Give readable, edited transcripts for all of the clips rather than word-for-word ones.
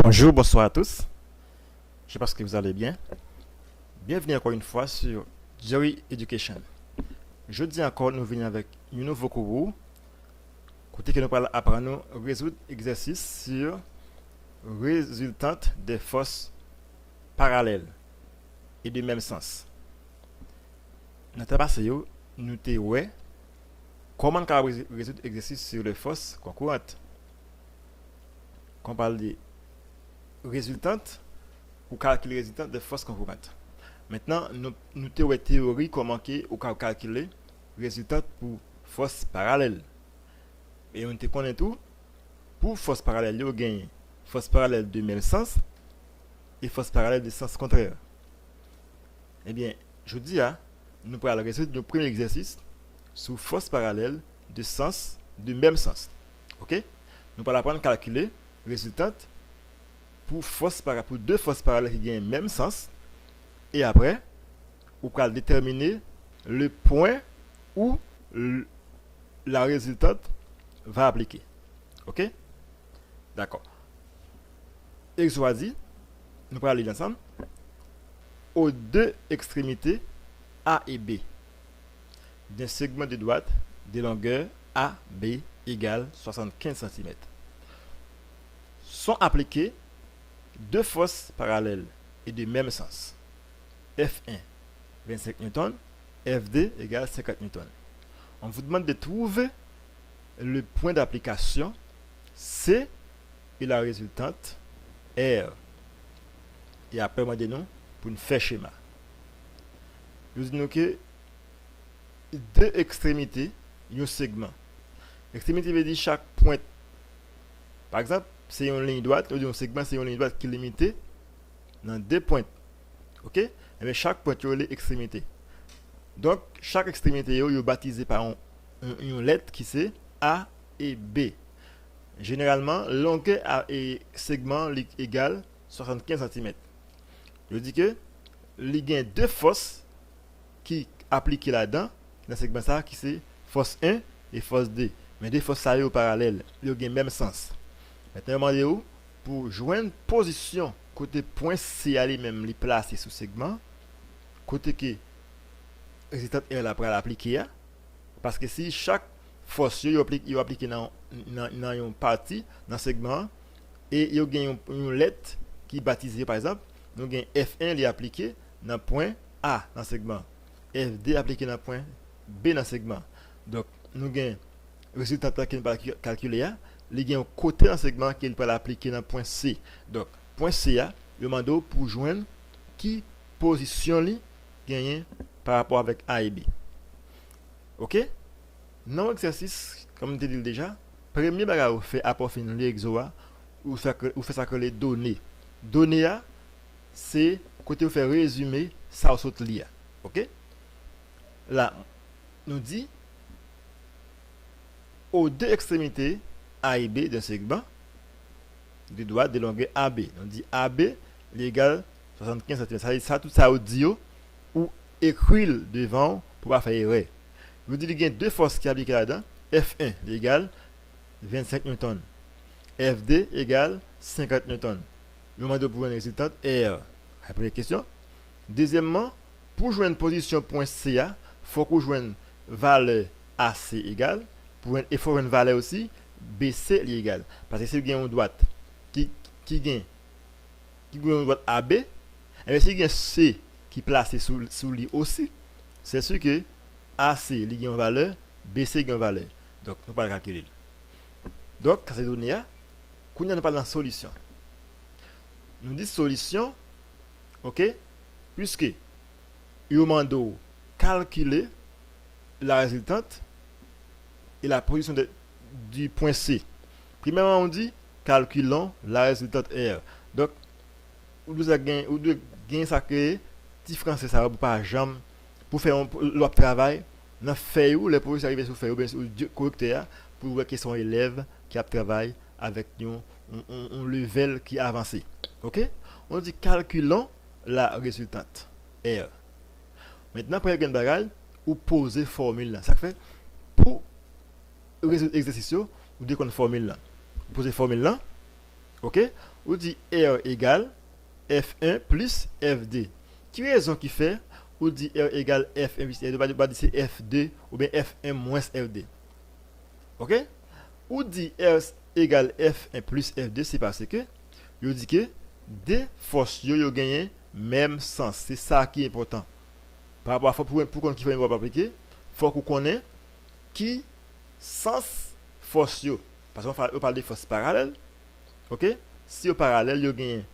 Bonjour, bonsoir à tous. J'espère que vous allez bien. Bienvenue encore une fois sur Jerry Education. Jeudi encore, nous venons avec un nouveau cours. Côté que nous allons apprendre à résoudre exercice sur résultante des forces parallèles et du même sens. Dans le passé, nous avons vu comment résoudre exercice sur les forces concurrentes. Quand on parle de résultante ou calculer résultante des forces concurrentes. Maintenant, nous avons théorie comment ou calculer résultat pour force parallèle. Et on te connaît tout. Pour force parallèle, il y a force parallèle de même sens et force parallèle de sens contraire. Eh bien, je dis, nous allons résoudre le premier exercice sous force parallèle de même sens. Ok? Nous allons apprendre à calculer résultante pour deux forces parallèles qui ont le même sens. Et après, on va déterminer le point où la résultante va appliquer. Ok? D'accord. Et choisi, nous allons aller ensemble aux deux extrémités A et B d'un segment de droite de longueur AB égale 75 cm. Sont appliquées deux forces parallèles et de même sens. F1, 25 N, Fd égale 50 N. On vous demande de trouver le point d'application C et la résultante R. Et après, on dit nous pour nous faire schéma. Nous disons que deux extrémités, un segment. Extrémité veut dire chaque point. Par exemple, c'est une ligne droite, un segment, c'est une ligne droite qui est limitée dans deux points. Ok? Et bien, chaque point est l'extrémité. Donc, chaque extrémité est baptisée par une lettre qui c'est A et B. Généralement, longueur et segment égale 75 cm. Je dis que il y a deux forces qui appliquent là-dedans, dans le segment ça, qui c'est force 1 et force 2. Mais deux forces ça au parallèle, ils ont le même sens. Maintenant, demandez-vous pour joindre position côté point C aller même les placer sous segment côté que résultat R là pour l'appliquer parce que si chaque force il applique dans une partie dans segment et il y a une lettre qui est baptisée par exemple nous avons F1 li appliqué dans point A dans segment FD appliqué dans point B dans segment donc nous avons résultat qui pas calculer il y a un côté dans segment qu'il peut l'appliquer dans point C. Donc, point C, il demande pour joindre qui position li gagne par rapport avec A et B. OK? Dans l'exercice, comme je l'ai dit déjà, premier bagage vous fait apport fin l'exoa ou fait ça que les données. Données c'est côté vous fait résumer ça au saute li. OK? Là, nous dit aux deux extrémités A et B d'un segment de droite de longueur AB. On dit AB égale 75 cm. Ça tout ça audio ou écrit devant pour pas faire erreur. Vous dites qu'il y a deux forces qui appliquent là-dedans. F1 égale 25 N. FD égale 50 N. Le demande pour une résultante R. Première question. Deuxièmement, pour jouer une position point CA, il faut qu'on joue une valeur AC égale. Il faut une valeur aussi BC égal. Parce que si vous avez une droite qui gagne une droite AB, et bien si vous avez un C qui est placé sous lui aussi, c'est sûr que AC a une valeur, BC a une valeur. Donc, nous ne pouvons pas calculer. Donc, quand c'est donné, nous ne parlons pas de solution. Nous disons solution, ok, puisque il demande calculer la résultante et la position du point C. Premièrement, on dit calculons la résultante R. Donc, vous devez gagner ça que différence ça pour pas jamais pour faire l'autre travail dans fait où les professeurs arrivent sur faire ou bien sur correcteur pour voir qu'ils sont élèves qui travaillent avec un level qui est avancé. OK? On dit calculons la résultante R. Maintenant, pour une bagage ou poser formule là. Ça fait pour résoudre l'exercice, vous devez qu'on formule là. Vous posez formule là. OK? Ou dit R égale F1 plus F2. Qui raison qui fait ou dit R égale F1 plus F2, pas dire c'est F2 ou bien F1 moins F2. OK? Ou dit R égale F1 plus F2, c'est parce que yo dit que deux forces yo gagné même sens. C'est ça qui est important. Par rapport à pour qu'on qui fait une appliquer, faut qu'on connaisse qui sens force yo. Parce qu'on parle de forces parallèles. OK? Si au parallèle yo gagne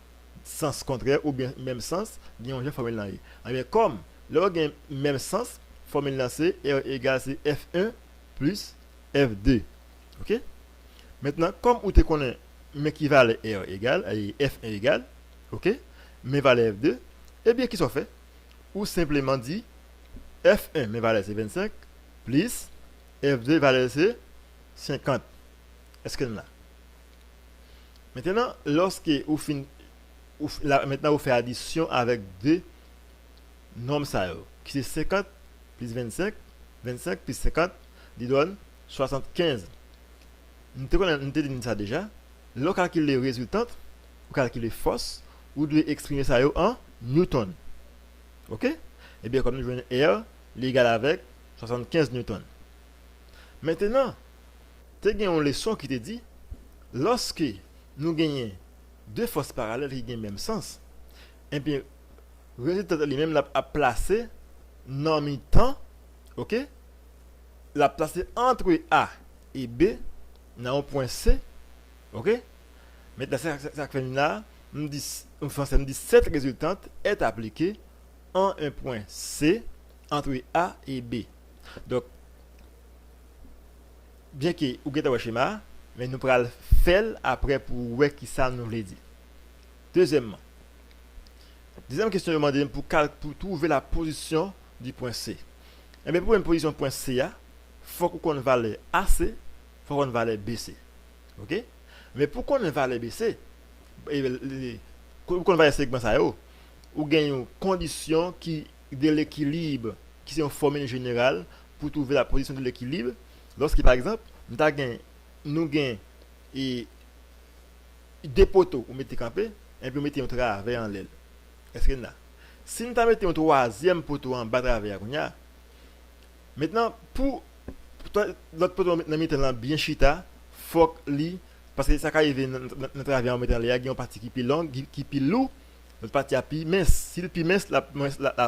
sens contraire ou bien même sens, bien on formule là. Mais comme le gagne même sens, formule là c'est R égale c'est F1 plus F2. OK? Maintenant, comme vous te connaissez mais qui valait R égale, F1 égale, OK? Mais valait F2, eh bien, qui sont fait? Ou simplement dit F1 mais valait c'est 25 plus F2 valait c'est 50. Est-ce que là? Maintenant, lorsque vous finissez, maintenant vous faites addition avec deux nombres ça, qui c'est 50 plus 25, 25 plus 50, il donne 75. Nous avons dit ça déjà. Lorsqu'on calcule les résultats, on calcule les forces, vous devez exprimer ça en newton. OK? Et bien, comme nous jouons R, l'égal avec 75 newton. Maintenant, tu as une leçon qui te dit, lorsque nous gagnons deux forces parallèles qui ont le même sens, et bien, le résultat lui-même l'a placé dans le temps, OK? L'a placé entre A et B, dans un point C, OK? Maintenant, ça fait là, nous dit cette résultante est appliquée en un point C entre A et B. Donc, bien que vous avez un schéma, mais nous pourrons le faire après pour voir qui ça nous l'a dit. Deuxièmement question demandée pour trouver la position du point C. Et bien pour une position point C, il faut qu'on valeur AC, il faut qu'on valeur BC. OK? Mais pour qu'on valeur BC, pour qu'on valeur segment ça, ou gagne une condition qui de l'équilibre, qui est une formule générale pour trouver la position de l'équilibre. Lorsque par exemple, nous gagnons deux poteaux, on met campé, et puis on met un travers en l'aile. Est-ce que là? Si nous mettons un troisième poteau en bas de travers, maintenant, pour l'autre poteau maintenant bien chita, faut que parce que ça arrive dans travers en mettant il y a une partie qui est plus longue, qui est plus lourde, l'autre partie est plus mince. Si le plus mince, la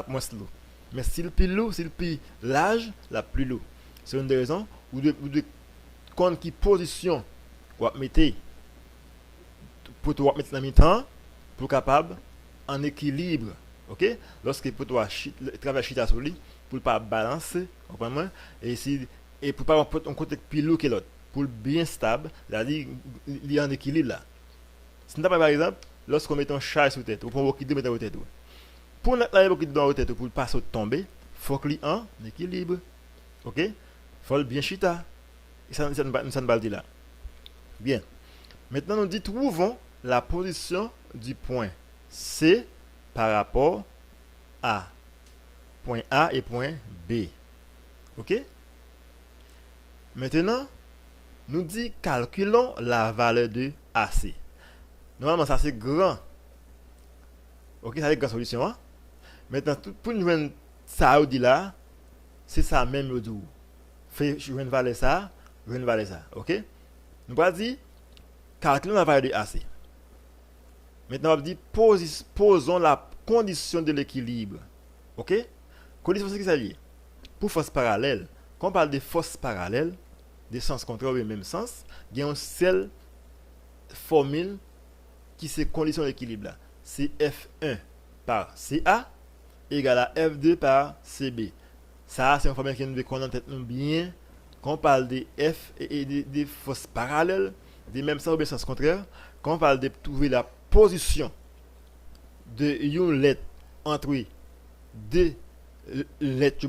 moins lourde. Mais si le plus lourd, si le plus large, la plus lourde. C'est une des raisons où de compte qui position ou mettre poteau mettre dans mi-temps pour capable en équilibre. OK? Lorsque poteau travaille chita sur lui pour pas balancer, comprends-moi? Et pour pas avoir un côté plus lourd que l'autre, pour bien stable, c'est-à-dire il est en équilibre là. Si par exemple, lorsqu'on met un chat sur tête ou pour un mettre sur tête, pour mettre la bouquet dans la tête pour pas tomber, faut qu'il en équilibre. OK? Faut bien chita. Et ça ne va dire là. Bien. Maintenant nous dit trouvons la position du point C par rapport à point A et point B. OK? Maintenant, nous dit calculons la valeur de AC. Normalement, ça c'est grand. OK, ça c'est grande solution. Hein? Maintenant, pour nous jouer ça dit là, c'est ça même le tout. Fait jouer une valeur ça, jouer une valeur ça. OK? Nous va dire calculons la valeur de AC. Maintenant, on va dire posons la condition de l'équilibre. OK? Condition, c'est que ça dit. Pour force parallèle, quand on parle de force parallèle, des sens contraires ou même sens, il y a une seule formule qui c'est condition d'équilibre là. C'est F1 par CA égale à F2 par CB. Ça, c'est une formule qui nous connaît en tête bien. Quand on parle de F et des forces parallèles, des mêmes sens ou des sens contraires, quand on parle de trouver la position de une lettre entre deux lettres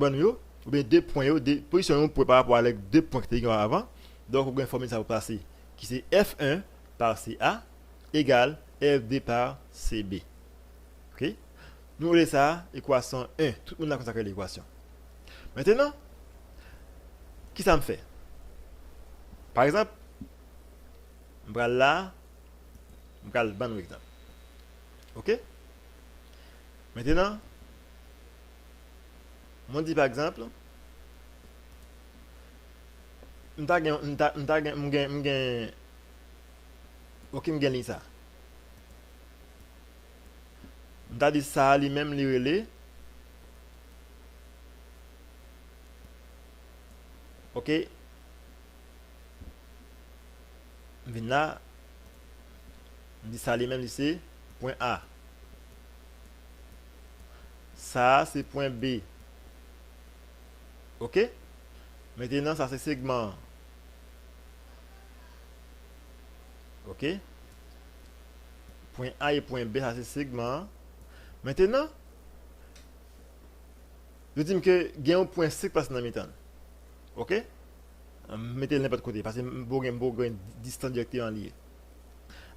ou bien deux points, deux positions pour par rapport avec deux points qui étaient avant. Donc, on va informer ça pour passer qui c'est F1 par CA égale F2 par CB. OK? Nous avons ça, équation 1. Tout le monde a consacré l'équation. Maintenant, qui ça me fait? Par exemple, là, Je vais prendre un exemple. OK? Maintenant, on dit par exemple, OK, je gagne ça. Je dit ça lui-même li relé. OK? Je là, je dis ça lui-même c'est point A. Ça c'est point B. OK? Maintenant ça c'est segment. OK? Point A et point B ça c'est segment. Maintenant, je dis que il y a un point C qui passe dans le temps. OK? Mettez-le n'importe côté parce que je vais une distance directement liée.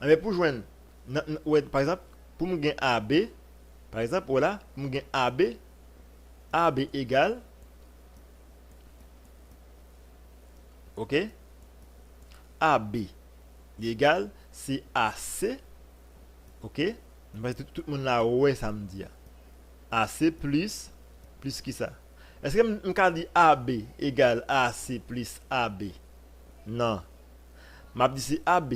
Mais pour joindre, par exemple, pour me gagner AB, par exemple, voilà, pour me gagner AB égale, OK? AB égale, c'est AC, OK? Tout le monde là, ouais, ça me dit. AC plus qui ça? Est-ce que je peux dire AB égale AC plus AB? Non. Je dis c'est AB.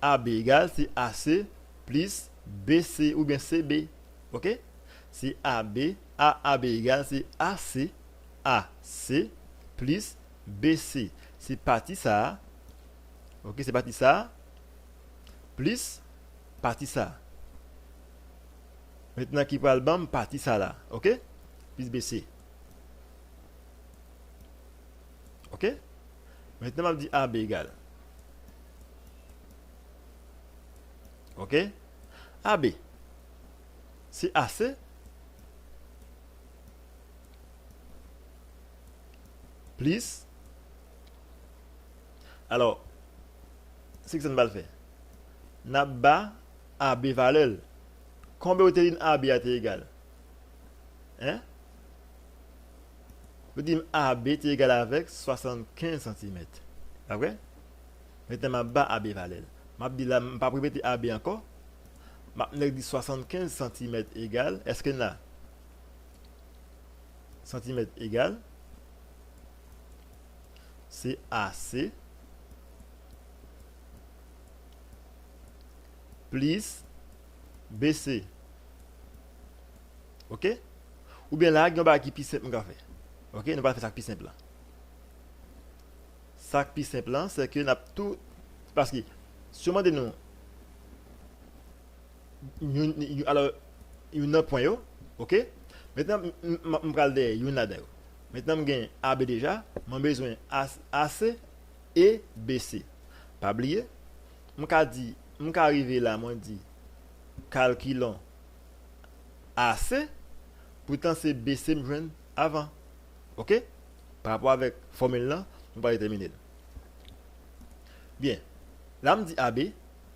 AB égale c'est AC plus BC ou bien CB. OK? C'est AB. AB égale c'est AC. AC plus BC. C'est parti ça. OK? C'est parti ça. Plus parti ça. Maintenant, qui parle bam, parti ça là. OK? Plus BC. OK? Maintenant, je dis AB égale. OK? AB. C'est AC. Plus. Alors, c'est que ça ne va le faire. Nabba AB valeur. Combien de temps AB a été égal? Hein? Je dis AB est égal avec 75 cm. D'accord? Maintenant, je bas AB valeur. Je dis là, je ne vais pas répéter AB encore. Je dis 75 cm égal. Est-ce que là? Cm égal. C'est AC. Plus BC. OK? Ou bien là, il y a un qui plus simple à faire. OK? Nous allons faire ça plus simple. Ça plus simple, c'est que nous avons tout. Parce que, sûrement de nous, alors, il y a un point, OK? Maintenant, je vais aller il y a un maintenant, je gagne AB déjà, j'ai besoin AC et BC. Pas oublier, je vais arriver là, je dis calculons AC, pourtant c'est BC me joindre avant. OK? Par rapport avec la formule là, on va déterminer. Bien. Là, je dis AB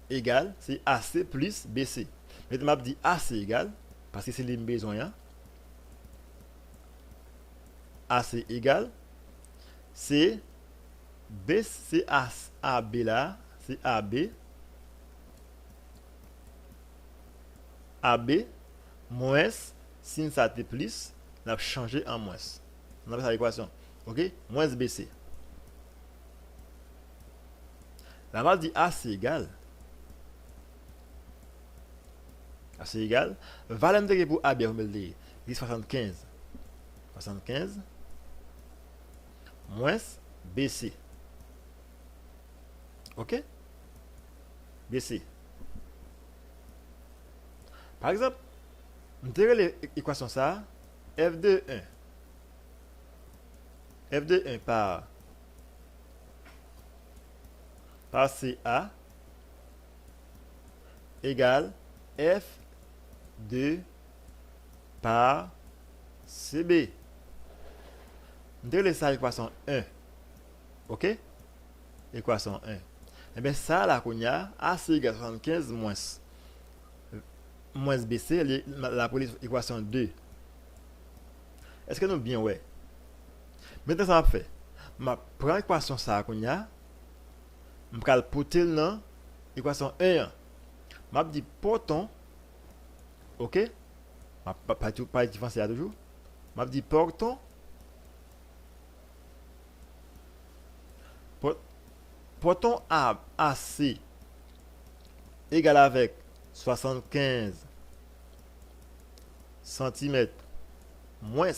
égale, c'est AC plus BC. Maintenant, je dis AC égale, parce que c'est les besoins. AC égale, c'est B, c'est AB là, c'est AB. AB moins sin ça t plus, on a changé en moins. On appelle ça l'équation. OK? Moins BC. La va dit AC égale. AC égale. Valeur de pour AB, on va le dire. 75. 75 moins BC. OK? BC. Par exemple, nous avons l'équation ça, f de 1. F de 1 par CA égale f de par CB. Nous avons ça l'équation 1. OK? Équation 1. Et bien ça, là, qu'on y a, AC égale 75 moins BC, la équation 2. Est-ce que nous bien ouais? Maintenant ça va faire. Je prends l'équation ça qu'on y a, je vais porter dans l'équation 1. m'a dit portons, OK? Pas différencier toujours. M'a dit portons AC égal avec 75 cm moins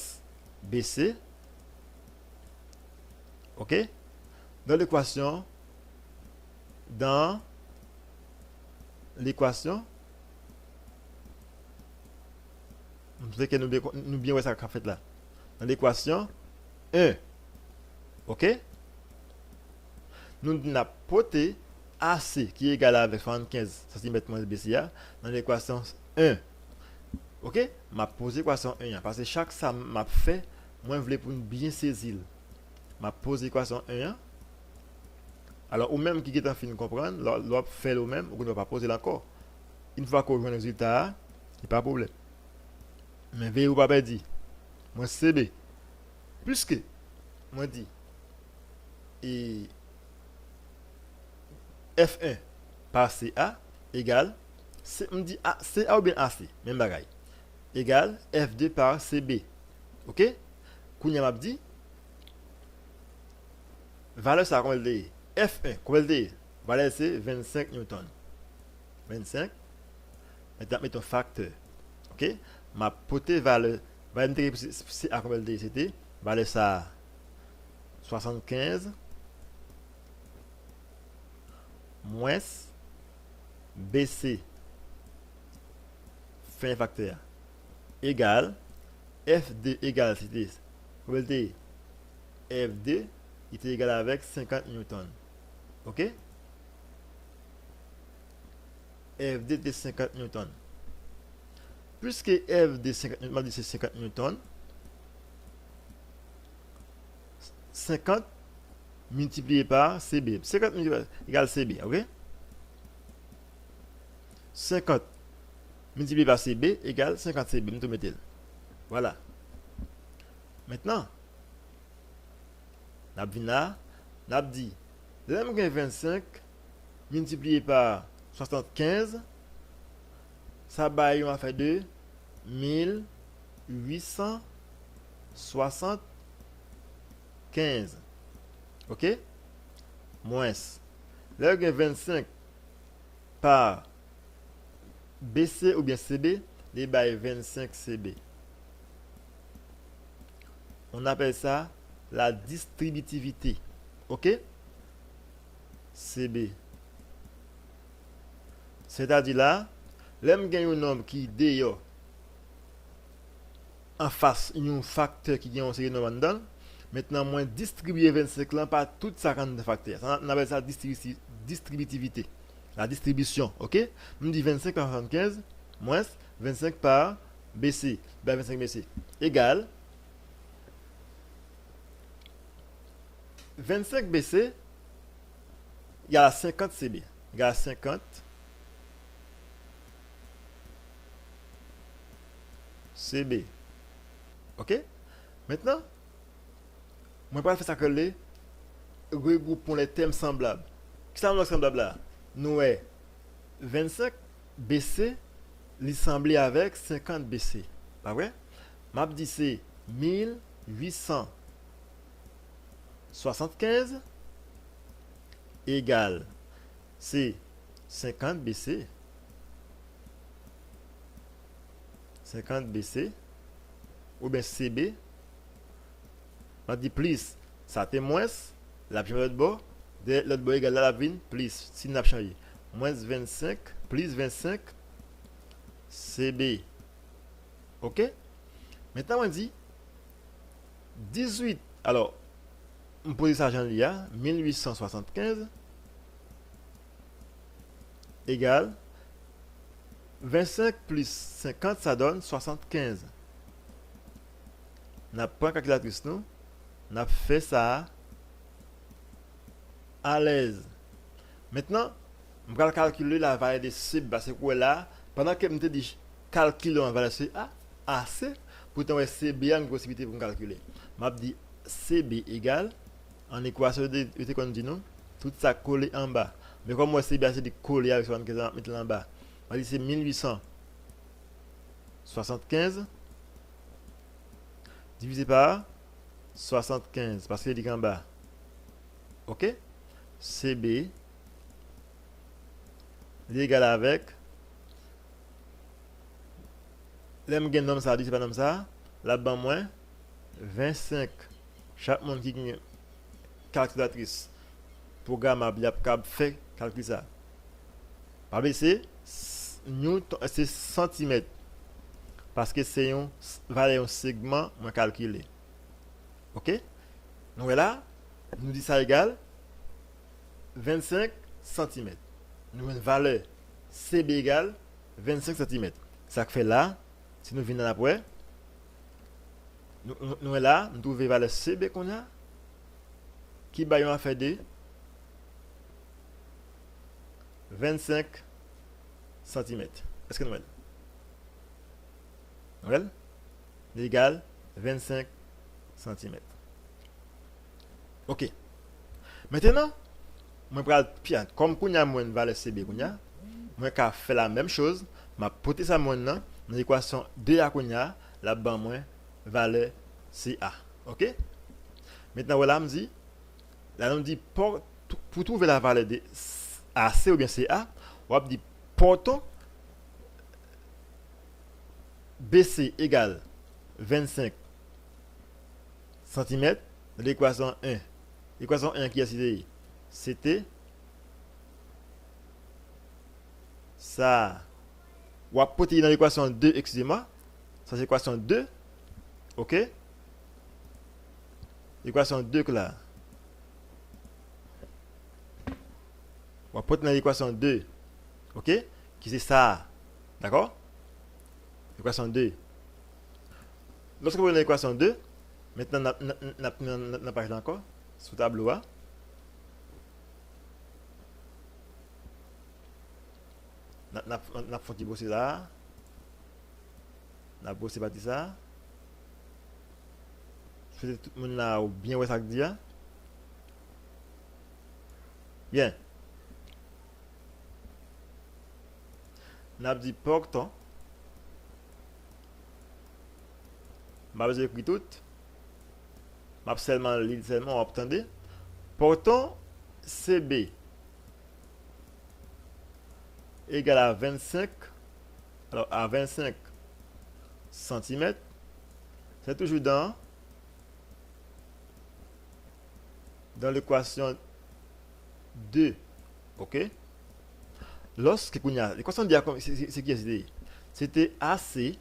BC, OK? Dans l'équation, vous savez que nous bien ouais ça qu'a fait là. Dans l'équation 1, OK? Nous avons porté AC qui est égal avec 75 cm moins BCA dans l'équation 1. OK? M'a posé l'équation 1 parce que chaque ça m'a fait, moi je voulais pour bien saisir. M'a posé l'équation 1. Alors ou même qui est en fin de comprendre, l'on fait le même, ou ne pas poser encore. Une fois qu'on joue le résultat, il n'y a pas de problème. Mais veillez ou pas dit, moi CB, puisque moi dit et F1 par CA égale, on dit CA ou bien AC, même bagaille, égale F2 par CB. OK? Kounya m'a dit, valeur ça comme elle dit, F1, comme elle dit, valeur c'est 25 newton. 25, maintenant mettons facteur. OK? Ma potée valeur, c'est à comme elle dit, c'était, valeur ça 75 moins BC fin facteur égale F2 égale c'était comme elle dit F2 il est égal avec 50 newton. OK? F2 de 50 newton. Puisque F2 50 newton, c'est 50 newton, 50 multiplié par CB. 50 égale CB, OK? 50 multiplié par CB égale 50 CB. Nous te mettons. Voilà. Maintenant, n'a dit, l'M 25 multiplié par 75, ça baille on fait de 1875. OK? Moins. Là, 25 par BC ou bien CB, les bail 25 CB. On appelle ça la distributivité. OK? CB. C'est-à-dire là, l'homme gagne un nombre qui d'ailleurs en face, il y a un facteur qui gagne un série nombre dedans. Maintenant, moi distribuer 25 là par toute sa rang de facteurs. On appelle ça distributivité. La distribution, OK? On dit 25 par 75 moins 25 par BC, 25 BC égale 25 BC il y a 50 CB. Il y a 50 CB. OK? Maintenant, moi, je vais faire ça que les regroupons les thèmes semblables. Qui sont semblables là? Nous, 25 BC, l'assemblée avec 50 BC. Pas vrai? M'a dit c'est 1875 égale c'est 50 BC. 50 BC ou bien CB. On dit plus, ça te moins, la première l'autre bord, l'autre bord égale à la vine, plus, si n'a changé. Moins 25, plus 25, CB. OK? Maintenant, on dit 18. Alors, on pose ça en l'IA, 1875 égale 25 plus 50, ça donne 75. On n'a pas une calculatrice, nous. On a fait ça à l'aise. Maintenant, je vais calculer la valeur de CB. Parce que là, pendant que je me dis calculer la valeur de CA, AC, pourtant CB a une possibilité pour calculer. Je dis CB égale, en équation de qu'on dit non, tout ça collé en bas. Mais comme moi CB a dit coller avec 75 mettre en bas. On dit c'est 1875 divisé par 75 parce qu'il dit en bas. OK? CB est égal avec l'aime gain nom ça dit c'est pas nom ça là-bas moins 25 chaque monde qui a calculatrice programmable a fait calculer ça pas baisser newton c'est centimètre parce que c'est un valeur un segment moins calculé. OK? Donc là nous dit ça égal 25 cm. Nous avons une valeur CB égale 25 cm. Ça fait là, si nous venons après, nous là, nous trouvons la valeur CB qu'on a, qui va faire de 25 cm. Est-ce que nous avons? Nous avons égal 25 cm. OK. Maintenant, moi comme qu'on a moins valeur CB qu'on a, moi ka fait la même chose, m'a porter ça moins dans l'équation 2A qu'on a, là-bas moins valeur CA. OK? Maintenant voilà me dit là on dit pour trouver la valeur de AC ou bien CA, on va dire portons BC égale 25 cm de l'équation 1. L'équation 1 qui est citée c'était ça. On va porter dans l'équation 2, excusez-moi. Ça c'est l'équation 2. OK? L'équation 2 là. On va porter dans l'équation 2. OK? Qui c'est ça. D'accord? L'équation 2. Lorsque vous prenez l'équation 2, maintenant on a page encore sous tableau A. N'a fait bosser là. N'a bossé parti ça. Tout le monde là bien ouais ça que dit. Bien. N'a dit portant. M'a besoin écrit tout. M'a seulement lire seulement obtendez. Portant CB égal à 25, alors à 25 cm, c'est toujours dans l'équation 2. OK? Lorsque l'équation dit c'est qui est c'était AC,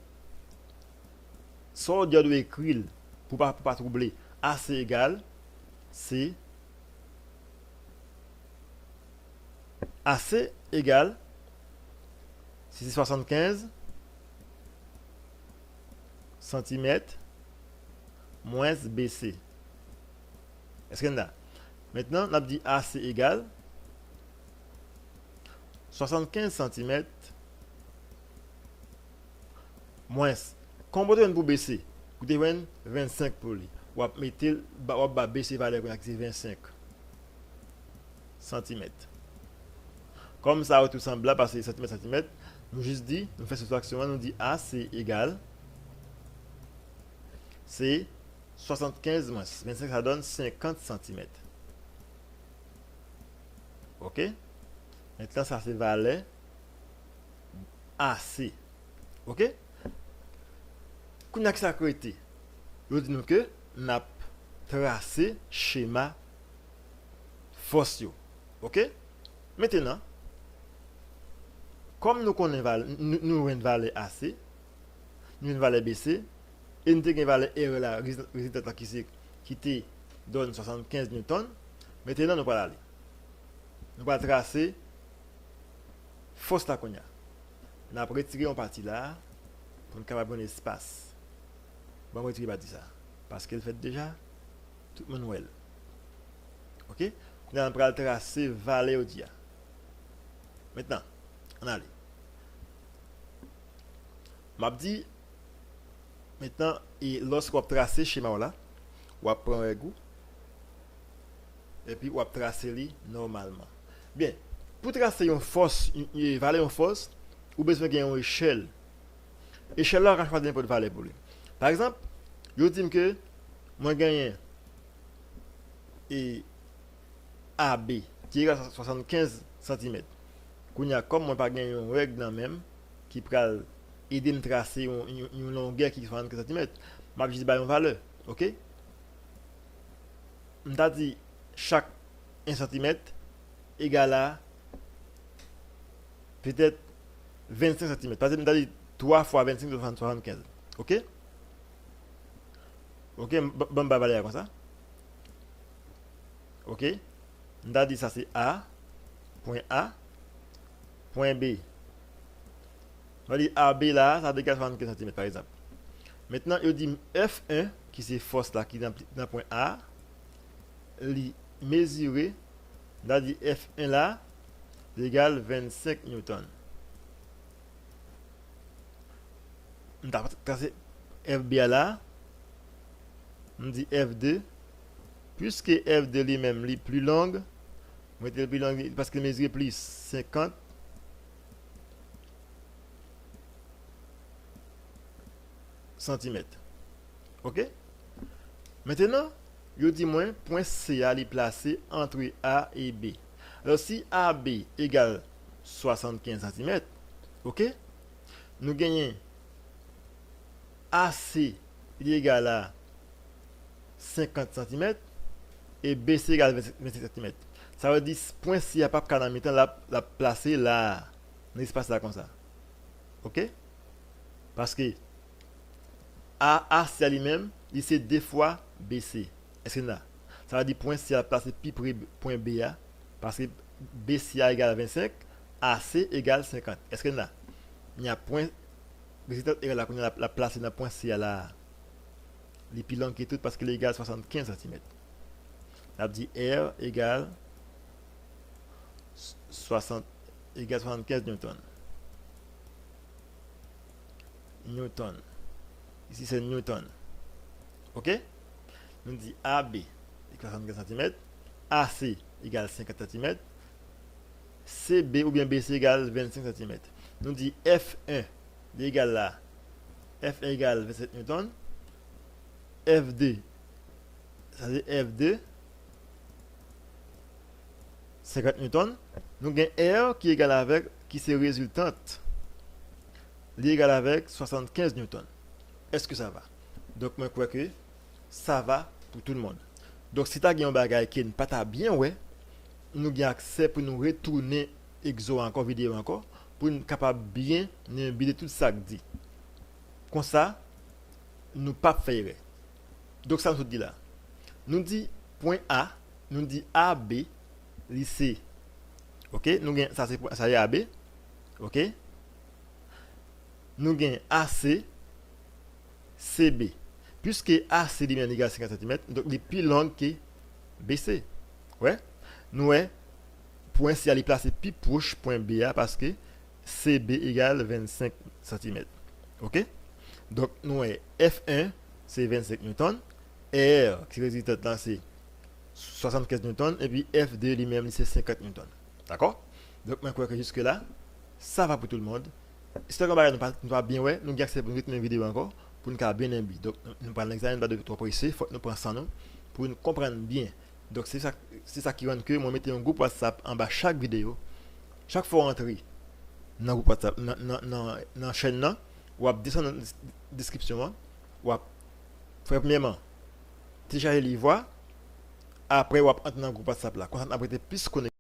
soit on doit écrire pour pas troubler, AC égale C AC égale si c'est 75 cm moins BC. Est-ce qu'on a? Maintenant, on a dit AC égale 75 cm moins. Combien pour BC? Vous devez 25 pour lui. Ou mettre BC valeur c'est 25 cm. Comme ça, tout semblable parce que cm. Nous juste dit, nous faisons cette action, nous dit AC égale c'est 75 moins 25, ça donne 50 cm. OK? Maintenant, ça c'est valeur AC. OK? Quand on a ça côté, nous dit que nous avons tracé schéma force. OK? Maintenant, comme nous connaissons une valeur AC, nous une valeur BC, et nous avons une valeur R là, résultat qui te donne 75 newtons, maintenant nous allons aller. Nous allons tracer force là qu'on a. Nous allons retirer une partie là pour nous capable un espace. Bon, retirer partie ça parce qu'elle fait déjà tout le monde. OK? Nous allons tracer valeur dia. Maintenant, on allait. M'a dit maintenant et lorsqu'on tracer schéma là, on prend un goût et puis on tracer li normalement. Bien, pour tracer une force, une valeur de force, ou besoin gagner une échelle. Échelle là, on va choisir n'importe valeur pour lui. Par exemple, je dis que moi gagne et AB qui est à 75 cm. Comme moi pas gagner une règle dans même qui peut aider à tracer une longueur qui est 75 cm, je vais dire une valeur. OK? Je dit chaque 1 cm égale à peut-être 25 cm. Parce que je dit 3 fois 25 de 75. OK? OK, bon, bah, valeur comme ça. OK? On dit ça c'est A, point B. On dit AB là, ça dégage 75 cm par exemple. Maintenant, il dit F1, qui c'est force là, qui est dans le point A, li mesurer, on dit F1 là, égale 25 newtons. On a tracé FB là, on dit F2, puisque F2 lui-même est plus longue, on mettre le plus long parce qu'il mesure plus 50 cm. OK? Maintenant, je dis moins, point C est placé entre A et B. Alors, si AB égale 75 cm, OK? Nous gagnons AC égale à 50 cm et BC égale 25 cm. Ça veut dire point C n'a pas qu'à mettre la placer là, dans l'espace là comme ça. OK? Parce que AC lui-même, il c'est 2 fois BC. Est-ce que là? Ça veut dire point C a placé pi pour point BA parce que BC égale 25, AC égale 50. Est-ce que là? Il y a point BC égale la place dans point C à la les pilons qui est tout parce qu'il est égal à 75 cm. Ça veut dire R égale 75 newtons. Newton. Ici c'est newton. OK? On dit AB égale 75 cm, AC égale 50 cm, CB ou bien BC égale 25 cm. On dit F1 égale là, F1 égale 27 newtons, F2, ça veut dire F2, 50 newtons. Nous avons R qui est égal avec, qui c'est résultante, il est égal avec 75 newtons. Est-ce que ça va? Donc, moi, je crois que ça va pour tout le monde. Donc, si tu as un bagage qui n'est pas bien, ouais, nous avons accès pour nous retourner exo encore, vidéo encore, pour nous capable bien nous bider tout ça que dit. Comme ça, nous pas faire. Donc, ça nous dit là. Nous dit point A, nous dit AB, lycée. OK? Nous avons ça, ça y est AB. OK? Nous avons AC, CB. Puisque AC est égal à 50 cm, donc il est plus long que BC. Ouais? Nous avons point C à les placer plus proche point BA parce que CB égale 25 cm. OK? Donc nous avons F1, c'est 25 newtons. R qui résulte là, c'est 75 newtons. Et puis F2 lui-même, c'est 50 newtons. D'accord? Donc, je crois que jusque-là, ça va pour tout le monde. Si tu as pas bien, ouais, nous avons accès pour une vidéo encore pour nous bien aimer. Donc, nous prenons l'examen de 3 ici, il faut que nous prenions ça pour nous comprendre bien. Donc, c'est ça qui rend que moi, mettez un groupe WhatsApp en bas chaque vidéo. Chaque fois entrer dans le groupe WhatsApp, dans la chaîne, ou à descendre dans la description, ou à faire premièrement, télécharger les voix, après, ou à entrer dans le groupe WhatsApp là. Quand on a plus connecté,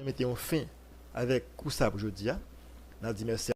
mettez un fin avec tout ça pour aujourd'hui. On a dit merci.